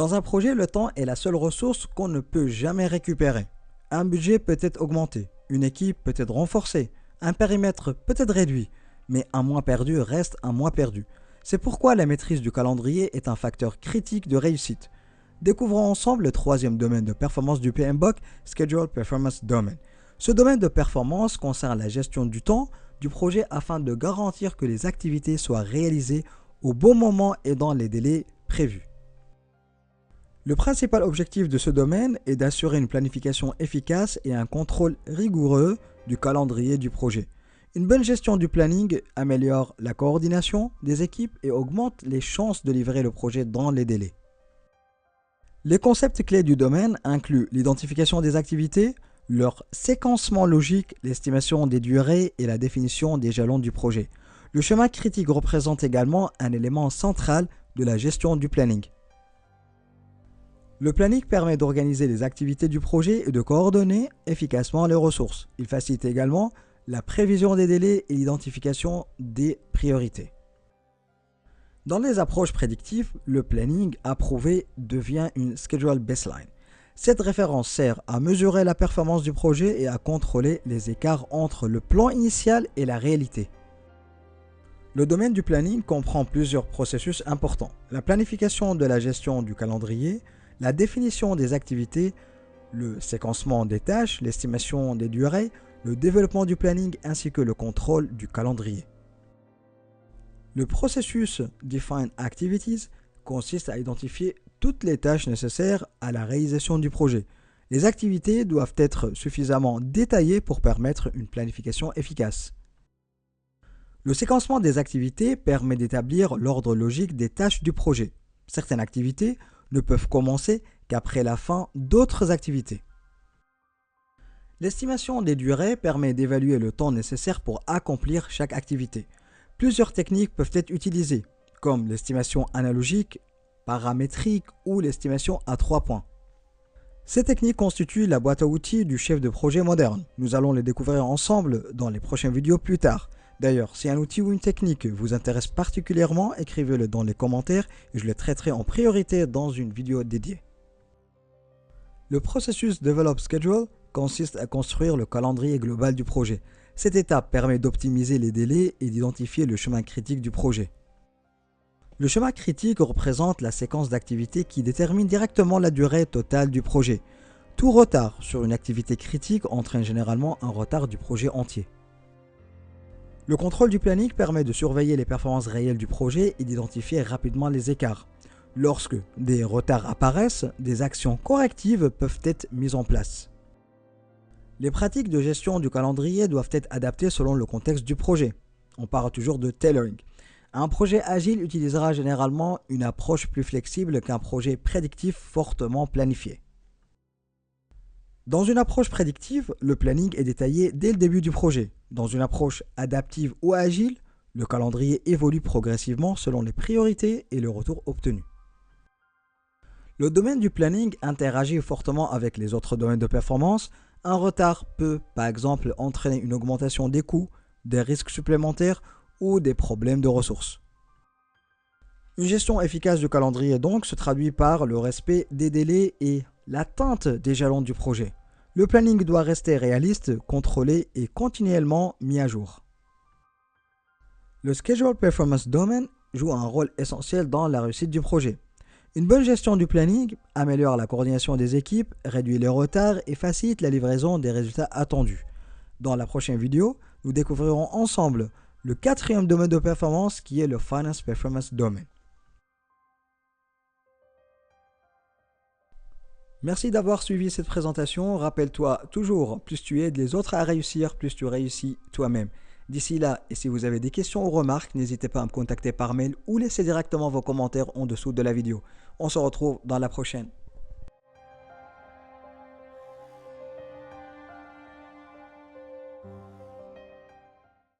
Dans un projet, le temps est la seule ressource qu'on ne peut jamais récupérer. Un budget peut être augmenté, une équipe peut être renforcée, un périmètre peut être réduit, mais un mois perdu reste un mois perdu. C'est pourquoi la maîtrise du calendrier est un facteur critique de réussite. Découvrons ensemble le troisième domaine de performance du PMBOK, Schedule Performance Domain. Ce domaine de performance concerne la gestion du temps du projet afin de garantir que les activités soient réalisées au bon moment et dans les délais prévus. Le principal objectif de ce domaine est d'assurer une planification efficace et un contrôle rigoureux du calendrier du projet. Une bonne gestion du planning améliore la coordination des équipes et augmente les chances de livrer le projet dans les délais. Les concepts clés du domaine incluent l'identification des activités, leur séquencement logique, l'estimation des durées et la définition des jalons du projet. Le schéma critique représente également un élément central de la gestion du planning. Le planning permet d'organiser les activités du projet et de coordonner efficacement les ressources. Il facilite également la prévision des délais et l'identification des priorités. Dans les approches prédictives, le planning approuvé devient une schedule baseline. Cette référence sert à mesurer la performance du projet et à contrôler les écarts entre le plan initial et la réalité. Le domaine du planning comprend plusieurs processus importants. La planification de la gestion du calendrier, la définition des activités, le séquencement des tâches, l'estimation des durées, le développement du planning ainsi que le contrôle du calendrier. Le processus Define Activities consiste à identifier toutes les tâches nécessaires à la réalisation du projet. Les activités doivent être suffisamment détaillées pour permettre une planification efficace. Le séquencement des activités permet d'établir l'ordre logique des tâches du projet. Certaines activités ne peuvent commencer qu'après la fin d'autres activités. L'estimation des durées permet d'évaluer le temps nécessaire pour accomplir chaque activité. Plusieurs techniques peuvent être utilisées, comme l'estimation analogique, paramétrique ou l'estimation à 3 points. Ces techniques constituent la boîte à outils du chef de projet moderne. Nous allons les découvrir ensemble dans les prochaines vidéos plus tard. D'ailleurs, si un outil ou une technique vous intéresse particulièrement, écrivez-le dans les commentaires et je le traiterai en priorité dans une vidéo dédiée. Le processus Develop Schedule consiste à construire le calendrier global du projet. Cette étape permet d'optimiser les délais et d'identifier le chemin critique du projet. Le schéma critique représente la séquence d'activités qui détermine directement la durée totale du projet. Tout retard sur une activité critique entraîne généralement un retard du projet entier. Le contrôle du planning permet de surveiller les performances réelles du projet et d'identifier rapidement les écarts. Lorsque des retards apparaissent, des actions correctives peuvent être mises en place. Les pratiques de gestion du calendrier doivent être adaptées selon le contexte du projet. On parle toujours de tailoring. Un projet agile utilisera généralement une approche plus flexible qu'un projet prédictif fortement planifié. Dans une approche prédictive, le planning est détaillé dès le début du projet. Dans une approche adaptive ou agile, le calendrier évolue progressivement selon les priorités et le retour obtenu. Le domaine du planning interagit fortement avec les autres domaines de performance. Un retard peut, par exemple, entraîner une augmentation des coûts, des risques supplémentaires ou des problèmes de ressources. Une gestion efficace du calendrier donc se traduit par le respect des délais et l'atteinte des jalons du projet. Le planning doit rester réaliste, contrôlé et continuellement mis à jour. Le Schedule Performance Domain joue un rôle essentiel dans la réussite du projet. Une bonne gestion du planning améliore la coordination des équipes, réduit les retards et facilite la livraison des résultats attendus. Dans la prochaine vidéo, nous découvrirons ensemble le quatrième domaine de performance qui est le Finance Performance Domain. Merci d'avoir suivi cette présentation. Rappelle-toi toujours, plus tu aides les autres à réussir, plus tu réussis toi-même. D'ici là, et si vous avez des questions ou remarques, n'hésitez pas à me contacter par mail ou laissez directement vos commentaires en dessous de la vidéo. On se retrouve dans la prochaine.